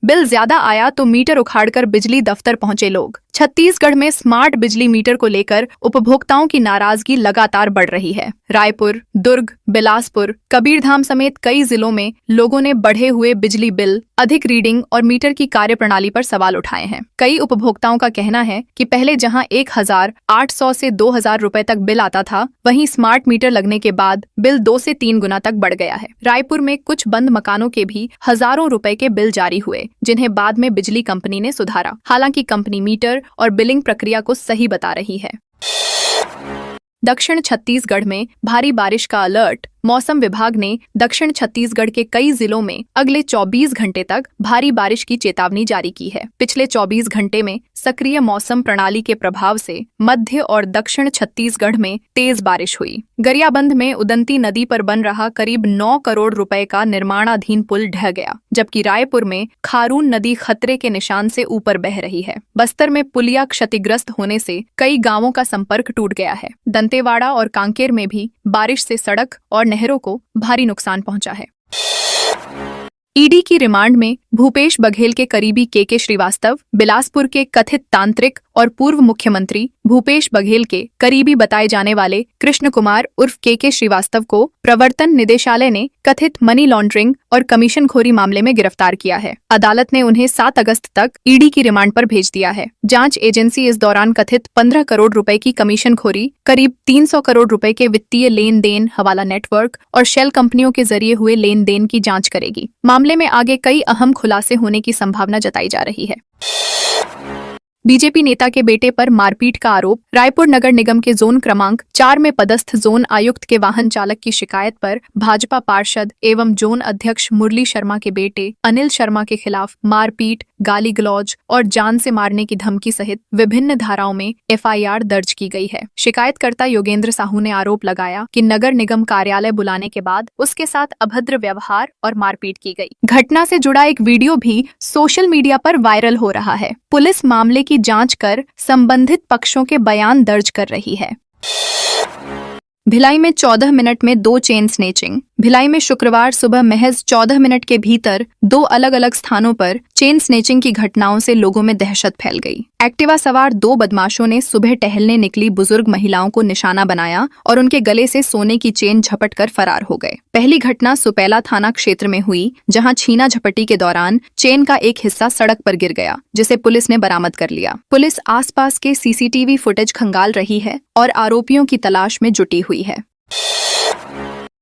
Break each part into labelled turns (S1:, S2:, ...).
S1: Bill ज्यादा आया तो मीटर उखाड़कर बिजली दफ्तर पहुंचे लोग। छत्तीसगढ़ में स्मार्ट बिजली मीटर को लेकर उपभोक्ताओं की नाराजगी लगातार बढ़ रही है। रायपुर, दुर्ग, बिलासपुर, कबीरधाम समेत कई जिलों में लोगों ने बढ़े हुए बिजली बिल, अधिक रीडिंग और मीटर की कार्यप्रणाली पर सवाल उठाए हैं। कई उपभोक्ताओं का कहना है कि पहले जहां 1,800 से 2,000 रुपए तक बिल आता था, वहीं स्मार्ट मीटर लगने के बाद बिल 2 से 3 गुना तक बढ़ गया है। रायपुर में कुछ बंद मकानों के भी हजारों रुपए के बिल जारी हुए, जिन्हें बाद में बिजली कंपनी ने सुधारा। हालांकि कंपनी मीटर और बिलिंग प्रक्रिया को सही बता रही है। दक्षिण छत्तीसगढ़ में भारी बारिश का अलर्ट। मौसम विभाग ने दक्षिण छत्तीसगढ़ के कई जिलों में अगले 24 घंटे तक भारी बारिश की चेतावनी जारी की है। पिछले 24 घंटे में सक्रिय मौसम प्रणाली के प्रभाव से मध्य और दक्षिण छत्तीसगढ़ में तेज बारिश हुई। गरियाबंद में उदंती नदी पर बन रहा करीब 9 करोड़ रुपए का निर्माणाधीन पुल ढह गया, जबकि रायपुर में खारून नदी खतरे के निशान से ऊपर बह रही है। बस्तर में पुलिया क्षतिग्रस्त होने से कई गांवों का संपर्क टूट गया है। दंतेवाड़ा और कांकेर में भी बारिश से सड़क और नहरों को भारी नुकसान पहुंचा है। ईडी की रिमांड में भूपेश बघेल के करीबी के श्रीवास्तव, बिलासपुर के कथित तांत्रिक और पूर्व मुख्यमंत्री भूपेश बघेल के करीबी बताए जाने वाले कृष्ण कुमार उर्फ के श्रीवास्तव को प्रवर्तन निदेशालय ने कथित मनी लॉन्ड्रिंग और कमीशनखोरी मामले में गिरफ्तार किया है। अदालत ने उन्हें 7 अगस्त तक ईडी की रिमांड पर भेज दिया है। जांच एजेंसी इस दौरान कथित 15 करोड़ रुपए की कमीशनखोरी, करीब 300 करोड़ रुपए के वित्तीय लेन देन, हवाला नेटवर्क और शेल कंपनियों के जरिए हुए लेन देन की जांच करेगी। मामले में आगे कई अहम खुलासे होने की संभावना जताई जा रही है। बीजेपी नेता के बेटे पर मारपीट का आरोप। रायपुर नगर निगम के जोन क्रमांक 4 में पदस्थ जोन आयुक्त के वाहन चालक की शिकायत पर भाजपा पार्षद एवं जोन अध्यक्ष मुरली शर्मा के बेटे अनिल शर्मा के खिलाफ मारपीट, गाली गलौज और जान से मारने की धमकी सहित विभिन्न धाराओं में एफआईआर दर्ज की गई है। शिकायतकर्ता योगेंद्र साहू ने आरोप लगाया कि नगर निगम कार्यालय बुलाने के बाद उसके साथ अभद्र व्यवहार और मारपीट की गई। घटना से जुड़ा एक वीडियो भी सोशल मीडिया पर वायरल हो रहा है। पुलिस मामले की जांच कर संबंधित पक्षों के बयान दर्ज कर रही है। भिलाई में 14 मिनट में 2 चेन स्नेचिंग। भिलाई में शुक्रवार सुबह महज 14 मिनट के भीतर 2 अलग अलग स्थानों पर चेन स्नेचिंग की घटनाओं से लोगों में दहशत फैल गई। एक्टिवा सवार 2 बदमाशों ने सुबह टहलने निकली बुजुर्ग महिलाओं को निशाना बनाया और उनके गले से सोने की चेन झपटकर फरार हो गए। पहली घटना सुपैला थाना क्षेत्र में हुई, जहां छीना झपटी के दौरान चेन का एक हिस्सा सड़क पर गिर गया, जिसे पुलिस ने बरामद कर लिया। पुलिस आसपास के सीसीटीवी फुटेज खंगाल रही है और आरोपियों की तलाश में जुटी हुई है।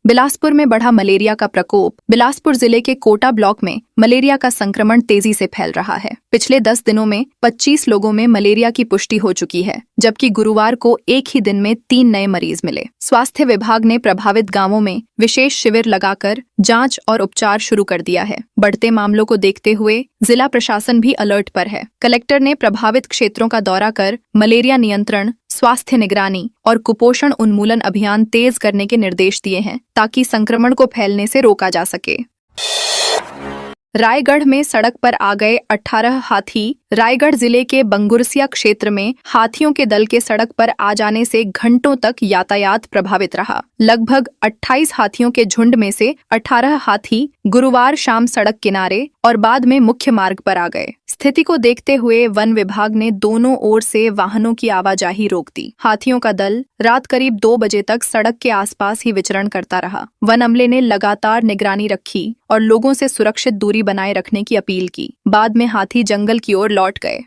S1: बिलासपुर में बढ़ा मलेरिया का प्रकोप। बिलासपुर जिले के कोटा ब्लॉक में मलेरिया का संक्रमण तेजी से फैल रहा है। पिछले 10 दिनों में 25 लोगों में मलेरिया की पुष्टि हो चुकी है, जबकि गुरुवार को एक ही दिन में 3 नए मरीज मिले। स्वास्थ्य विभाग ने प्रभावित गांवों में विशेष शिविर लगाकर जांच और उपचार शुरू कर दिया है। बढ़ते मामलों को देखते हुए जिला प्रशासन भी अलर्ट पर है। कलेक्टर ने प्रभावित क्षेत्रों का दौरा कर मलेरिया नियंत्रण, स्वास्थ्य निगरानी और कुपोषण उन्मूलन अभियान तेज करने के निर्देश दिए हैं, ताकि संक्रमण को फैलने से रोका जा सके। रायगढ़ में सड़क पर आ गए 18 हाथी। रायगढ़ जिले के बंगुरसिया क्षेत्र में हाथियों के दल के सड़क पर आ जाने से घंटों तक यातायात प्रभावित रहा। लगभग 28 हाथियों के झुंड में से 18 हाथी गुरुवार शाम सड़क किनारे और बाद में मुख्य मार्ग पर आ गए। स्थिति को देखते हुए वन विभाग ने दोनों ओर से वाहनों की आवाजाही रोक दी। हाथियों का दल रात करीब 2 बजे तक सड़क के आसपास ही विचरण करता रहा। वन अमले ने लगातार निगरानी रखी और लोगों से सुरक्षित दूरी बनाए रखने की अपील की। बाद में हाथी जंगल की ओर लौट गए।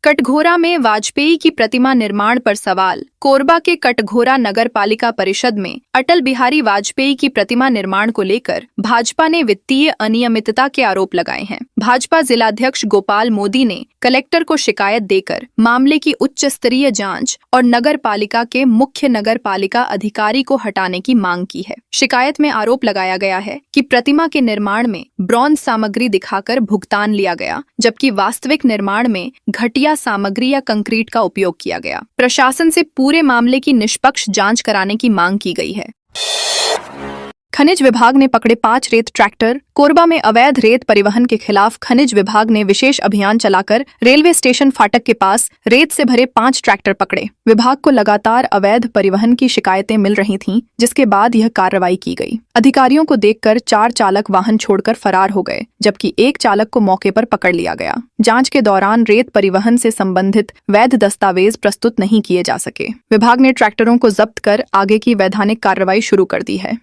S1: कटघोरा में वाजपेयी की प्रतिमा निर्माण पर सवाल। कोरबा के कटघोरा नगर पालिका परिषद में अटल बिहारी वाजपेयी की प्रतिमा निर्माण को लेकर भाजपा ने वित्तीय अनियमितता के आरोप लगाए हैं। भाजपा जिलाध्यक्ष गोपाल मोदी ने कलेक्टर को शिकायत देकर मामले की उच्च स्तरीय जांच और नगर पालिका के मुख्य नगर पालिका अधिकारी को हटाने की मांग की है। शिकायत में आरोप लगाया गया है कि प्रतिमा के निर्माण में ब्रॉन्ज सामग्री दिखाकर भुगतान लिया गया, जबकि वास्तविक निर्माण में घटिया सामग्री या कंक्रीट का उपयोग किया गया। प्रशासन से पूरे मामले की निष्पक्ष जांच कराने की मांग की गई है। खनिज विभाग ने पकड़े 5 रेत ट्रैक्टर। कोरबा में अवैध रेत परिवहन के खिलाफ खनिज विभाग ने विशेष अभियान चलाकर रेलवे स्टेशन फाटक के पास रेत से भरे 5 ट्रैक्टर पकड़े। विभाग को लगातार अवैध परिवहन की शिकायतें मिल रही थीं, जिसके बाद यह कार्रवाई की गई। अधिकारियों को देखकर 4 चालक वाहन छोड़कर फरार हो गए, जबकि एक चालक को मौके पर पकड़ लिया गया। जांच के दौरान रेत परिवहन से संबंधित वैध दस्तावेज प्रस्तुत नहीं किए जा सके। विभाग ने ट्रैक्टरों को जब्त कर आगे की वैधानिक कार्रवाई शुरू कर दी है।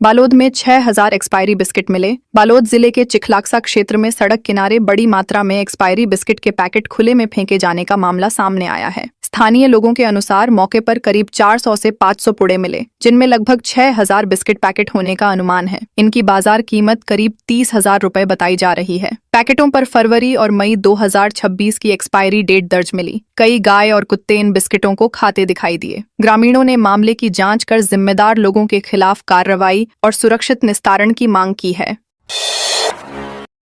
S1: बालोद में 6000 एक्सपायरी बिस्किट मिले। बालोद जिले के चिखलाकसा क्षेत्र में सड़क किनारे बड़ी मात्रा में एक्सपायरी बिस्किट के पैकेट खुले में फेंके जाने का मामला सामने आया है। स्थानीय लोगों के अनुसार मौके पर करीब 400 से 500 पुड़े मिले, जिनमें लगभग 6000 बिस्किट पैकेट होने का अनुमान है। इनकी बाजार कीमत करीब 30,000 रुपए बताई जा रही है। पैकेटों पर फरवरी और मई 2026 की एक्सपायरी डेट दर्ज मिली। कई गाय और कुत्ते इन बिस्किटों को खाते दिखाई दिए। ग्रामीणों ने मामले की जांच कर जिम्मेदार लोगों के खिलाफ कार्रवाई और सुरक्षित निस्तारण की मांग की है।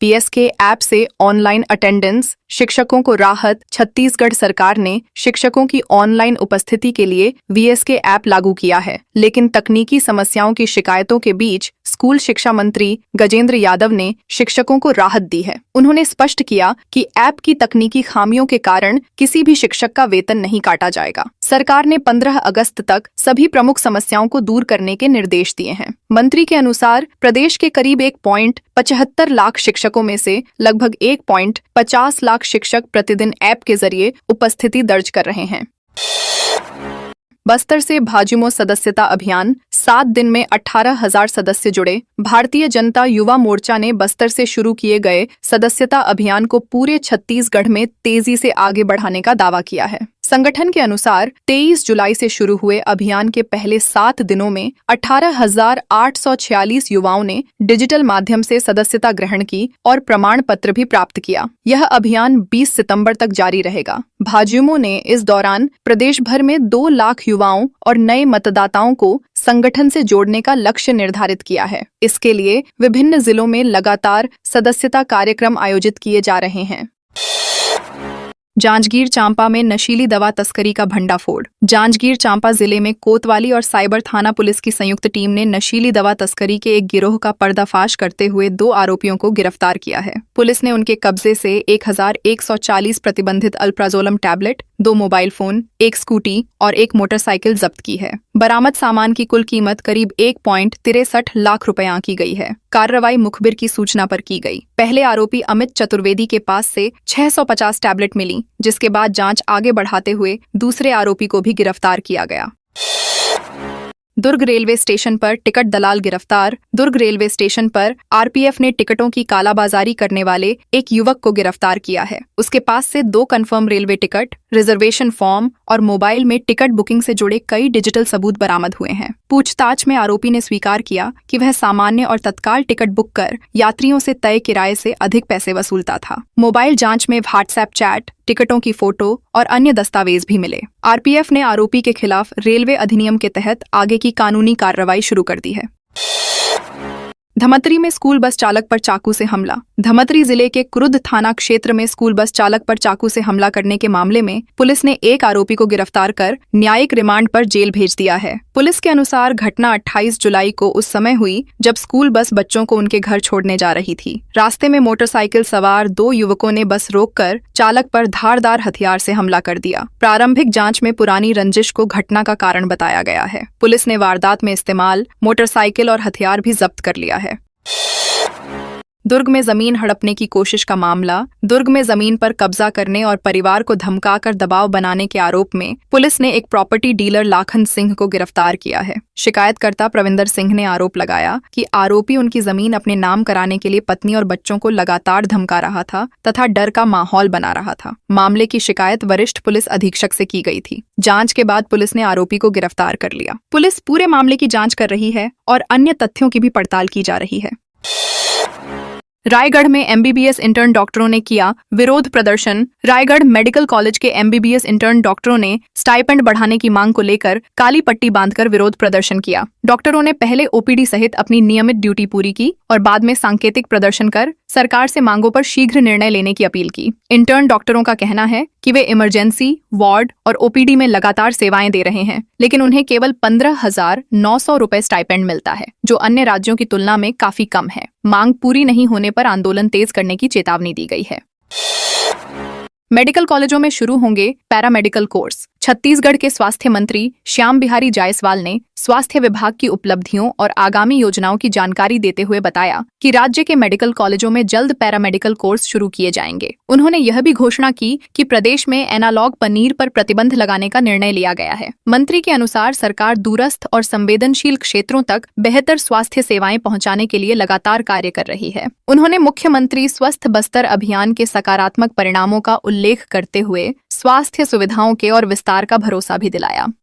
S1: पीएसके ऐप से ऑनलाइन अटेंडेंस, शिक्षकों को राहत। छत्तीसगढ़ सरकार ने शिक्षकों की ऑनलाइन उपस्थिति के लिए वीएसके ऐप लागू किया है, लेकिन तकनीकी समस्याओं की शिकायतों के बीच स्कूल शिक्षा मंत्री गजेंद्र यादव ने शिक्षकों को राहत दी है। उन्होंने स्पष्ट किया कि ऐप की तकनीकी खामियों के कारण किसी भी शिक्षक का वेतन नहीं काटा जाएगा। सरकार ने 15 अगस्त तक सभी प्रमुख समस्याओं को दूर करने के निर्देश दिए हैं। मंत्री के अनुसार प्रदेश के करीब 1.75 लाख शिक्षकों में से लगभग 1.50 लाख शिक्षक प्रतिदिन ऐप के जरिए उपस्थिति दर्ज कर रहे हैं। बस्तर से भाजयुमो सदस्यता अभियान, 7 दिन में 18,000 सदस्य जुड़े। भारतीय जनता युवा मोर्चा ने बस्तर से शुरू किए गए सदस्यता अभियान को पूरे छत्तीसगढ़ में तेजी से आगे बढ़ाने का दावा किया है। संगठन के अनुसार 23 जुलाई से शुरू हुए अभियान के पहले 7 दिनों में 18,846 युवाओं ने डिजिटल माध्यम से सदस्यता ग्रहण की और प्रमाण पत्र भी प्राप्त किया। यह अभियान 20 सितंबर तक जारी रहेगा। भाजयुमो ने इस दौरान प्रदेश भर में 2 लाख युवाओं और नए मतदाताओं को संगठन से जोड़ने का लक्ष्य निर्धारित किया है। इसके लिए विभिन्न जिलों में लगातार सदस्यता कार्यक्रम आयोजित किए जा रहे हैं। जांजगीर चांपा में नशीली दवा तस्करी का भंडाफोड़। जांजगीर चांपा जिले में कोतवाली और साइबर थाना पुलिस की संयुक्त टीम ने नशीली दवा तस्करी के एक गिरोह का पर्दाफाश करते हुए 2 आरोपियों को गिरफ्तार किया है। पुलिस ने उनके कब्जे से 1140 प्रतिबंधित alprazolam tablet, 2 mobile phone, 1 scooty और 1 मोटरसाइकिल जब्त की है। बरामद सामान की कुल कीमत करीब 1.63 लाख रुपए आंकी गई है। कार्रवाई मुखबिर की सूचना पर की गई। पहले आरोपी अमित चतुर्वेदी के पास से 650 टैबलेट मिली, जिसके बाद जांच आगे बढ़ाते हुए दूसरे आरोपी को भी गिरफ्तार किया गया। दुर्ग रेलवे स्टेशन पर टिकट दलाल गिरफ्तार। दुर्ग रेलवे स्टेशन पर आरपीएफ ने टिकटों की कालाबाजारी करने वाले एक युवक को गिरफ्तार किया है। उसके पास से 2 confirm railway ticket, reservation form और मोबाइल में टिकट बुकिंग से जुड़े कई डिजिटल सबूत बरामद हुए हैं। पूछताछ में आरोपी ने स्वीकार किया कि वह सामान्य और तत्काल टिकट बुक कर यात्रियों से तय किराए से अधिक पैसे वसूलता था। मोबाइल जांच में व्हाट्सएप चैट, टिकटों की फोटो और अन्य दस्तावेज भी मिले। आरपीएफ ने आरोपी के खिलाफ रेलवे अधिनियम के तहत आगे की कानूनी कार्रवाई शुरू कर दी है। धमतरी में स्कूल बस चालक पर चाकू से हमला। धमतरी जिले के क्रुद्ध थाना क्षेत्र में स्कूल बस चालक पर चाकू से हमला करने के मामले में पुलिस ने एक आरोपी को गिरफ्तार कर न्यायिक रिमांड पर जेल भेज दिया है। पुलिस के अनुसार घटना 28 जुलाई को उस समय हुई जब स्कूल बस बच्चों को उनके घर छोड़ने जा रही थी। रास्ते में मोटरसाइकिल सवार 2 युवकों ने बस रोककर चालक पर धारदार हथियार से हमला कर दिया। प्रारंभिक जांच में पुरानी रंजिश को घटना का कारण बताया गया है। पुलिस ने वारदात में इस्तेमाल मोटरसाइकिल और हथियार भी जब्त कर लिया है। दुर्ग में जमीन हड़पने की कोशिश का मामला। दुर्ग में जमीन पर कब्जा करने और परिवार को धमकाकर दबाव बनाने के आरोप में पुलिस ने एक प्रॉपर्टी डीलर लाखन सिंह को गिरफ्तार किया है। शिकायतकर्ता प्रविंदर सिंह ने आरोप लगाया कि आरोपी उनकी जमीन अपने नाम कराने के लिए पत्नी और बच्चों को लगातार धमका रहा था तथा डर का माहौल बना रहा था। मामले की शिकायत वरिष्ठ पुलिस अधीक्षक से की गई थी। जांच के बाद पुलिस ने आरोपी को गिरफ्तार कर लिया। पुलिस पूरे मामले की जांच कर रही है और अन्य तथ्यों की भी पड़ताल की जा रही है। रायगढ़ में एमबीबीएस इंटर्न डॉक्टरों ने किया विरोध प्रदर्शन। रायगढ़ मेडिकल कॉलेज के एमबीबीएस इंटर्न डॉक्टरों ने स्टाइपेंड बढ़ाने की मांग को लेकर काली पट्टी बांधकर विरोध प्रदर्शन किया। डॉक्टरों ने पहले ओपीडी सहित अपनी नियमित ड्यूटी पूरी की और बाद में सांकेतिक प्रदर्शन कर सरकार से मांगों पर शीघ्र निर्णय लेने की अपील की। इंटर्न डॉक्टरों का कहना है कि वे इमरजेंसी, वार्ड और ओपीडी में लगातार सेवाएं दे रहे हैं, लेकिन उन्हें केवल 15,900 रुपए स्टाइपेंड मिलता है, जो अन्य राज्यों की तुलना में काफी कम है। मांग पूरी नहीं होने पर आंदोलन तेज करने की चेतावनी दी गई है। मेडिकल कॉलेजों में शुरू होंगे पैरामेडिकल कोर्स। छत्तीसगढ़ के स्वास्थ्य मंत्री श्याम बिहारी जायसवाल ने स्वास्थ्य विभाग की उपलब्धियों और आगामी योजनाओं की जानकारी देते हुए बताया कि राज्य के मेडिकल कॉलेजों में जल्द पैरामेडिकल कोर्स शुरू किए जाएंगे। उन्होंने यह भी घोषणा की कि प्रदेश में एनालॉग पनीर पर प्रतिबंध लगाने का निर्णय लिया गया है। मंत्री के अनुसार सरकार दूरस्थ और संवेदनशील क्षेत्रों तक बेहतर स्वास्थ्य सेवाएं पहुंचाने के लिए लगातार कार्य कर रही है। उन्होंने मुख्यमंत्री स्वस्थ बस्तर अभियान के सकारात्मक परिणामों का उल्लेख करते हुए स्वास्थ्य सुविधाओं के और विस्तार का भरोसा भी दिलाया।